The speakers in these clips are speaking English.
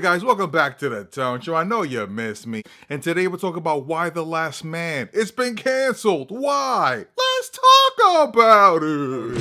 Guys, welcome back to the Tone Show. I know you missed me. And today we're talking about Why the Last Man. It's been canceled. Why? Let's talk about it.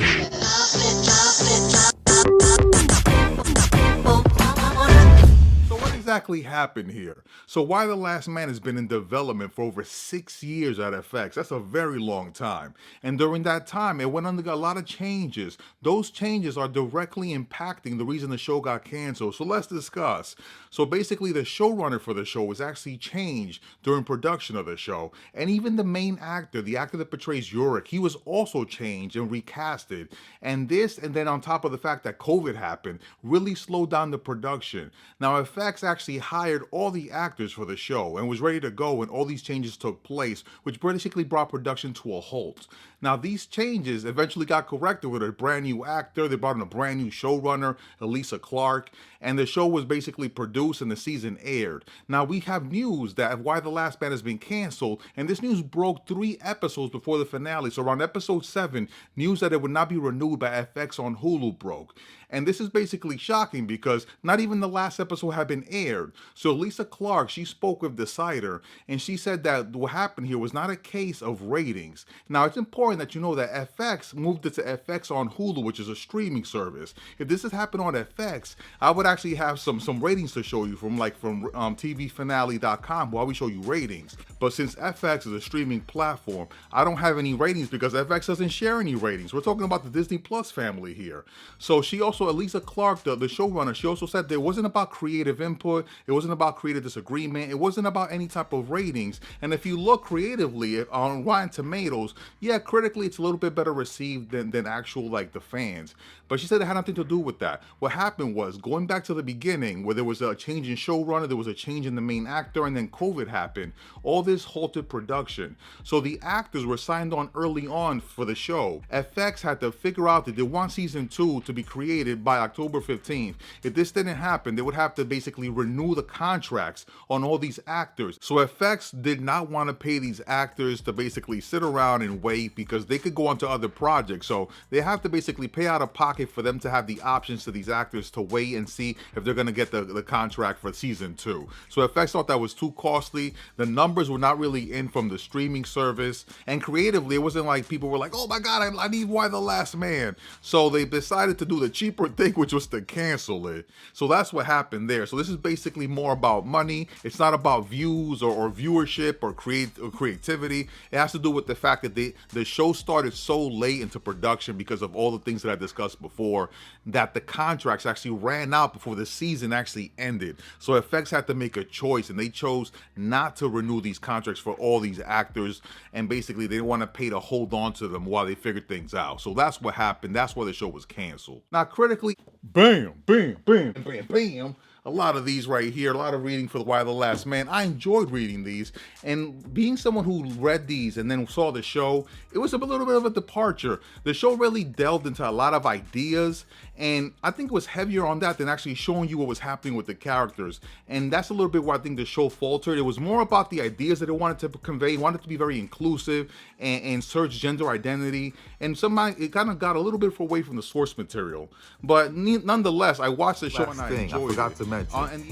So what exactly happened here? So Why the Last Man has been in development for over 6 years at FX. That's a very long time. And during that time, it went under a lot of changes. Those changes are directly impacting the reason the show got canceled. So let's discuss. So basically, the showrunner for the show was actually changed during production of the show. And even the main actor, the actor that portrays Yorick, he was also changed and recasted. And then on top of the fact that COVID happened, really slowed down the production. Now, FX actually hired all the actors for the show and was ready to go when all these changes took place, which basically brought production to a halt. Now, these changes eventually got corrected with a brand new actor. They brought in a brand new showrunner, Elisa Clark, and the show was basically produced and the season aired. Now, we have news that Why the Last Man has been canceled, and this news broke 3 episodes before the finale. So around episode 7, news that it would not be renewed by FX on Hulu broke. And this is basically shocking because not even the last episode had been aired. So Lisa Clark, she spoke with Decider, and she said that what happened here was not a case of ratings. Now, it's important that you know that FX moved it to FX on Hulu, which is a streaming service. If this had happened on FX, I would actually have some ratings to show you from tvfinale.com while we show you ratings. But since FX is a streaming platform, I don't have any ratings because FX doesn't share any ratings. We're talking about the Disney Plus family here. So she also, Elisa Clark, the showrunner, she also said that it wasn't about creative input, it wasn't about creative disagreement, it wasn't about any type of ratings. And if you look creatively on Rotten Tomatoes, yeah, critically it's a little bit better received than actual like the fans. But she said it had nothing to do with that. What happened was, going back to the beginning, where there was a change in showrunner, there was a change in the main actor, and then COVID happened. All this halted production. So the actors were signed on early on for the show. FX had to figure out that they want season 2 to be created by October 15th. If this didn't happen, they would have to basically renew the contracts on all these actors. So FX did not want to pay these actors to basically sit around and wait because they could go on to other projects. So they have to basically pay out of pocket for them to have the options to these actors to wait and see if they're going to get the contract for season 2. So FX thought that was too costly. The numbers were not really in from the streaming service, and creatively it wasn't like people were like, oh my god, I need Why the Last Man. So they decided to do the cheaper thing, which was to cancel it. So that's what happened there. So this is basically more about money. It's not about views or viewership or creativity. It has to do with the fact that the show started so late into production because of all the things that I discussed before, that the contracts actually ran out before the season actually ended. So FX had to make a choice, and they chose not to renew these contracts for all these actors, and basically they didn't want to pay to hold on to them while they figured things out. So that's what happened. That's why the show was canceled. Now, critically, bam, bam, bam, bam, bam. A lot of these right here, a lot of reading for the Why the Last Man. I enjoyed reading these, and being someone who read these and then saw the show, it was a little bit of a departure. The show really delved into a lot of ideas, and I think it was heavier on that than actually showing you what was happening with the characters. And that's a little bit where I think the show faltered. It was more about the ideas that it wanted to convey. It wanted to be very inclusive and search gender identity, and somehow it kind of got a little bit away from the source material. But nonetheless, I watched the show and I enjoyed it. I forgot to mention,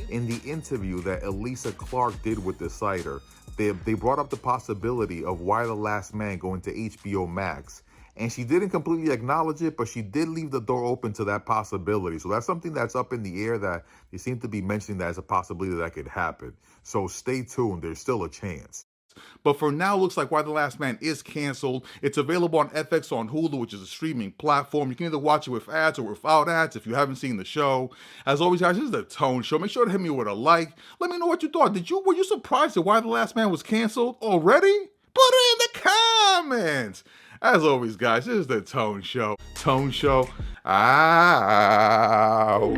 in the interview that Elisa Clark did with Decider, they brought up the possibility of Why the Last Man going to HBO Max. And she didn't completely acknowledge it, but she did leave the door open to that possibility. So that's something that's up in the air, that they seem to be mentioning that as a possibility that could happen. So stay tuned. There's still a chance. But for now, it looks like Why the Last Man is canceled. It's available on FX on Hulu, which is a streaming platform. You can either watch it with ads or without ads if you haven't seen the show. As always, guys, this is the Tone Show. Make sure to hit me with a like. Let me know what you thought. Were you surprised that Why the Last Man was canceled already? Put it in the comments. As always, guys, this is the Tone Show. Tone Show out.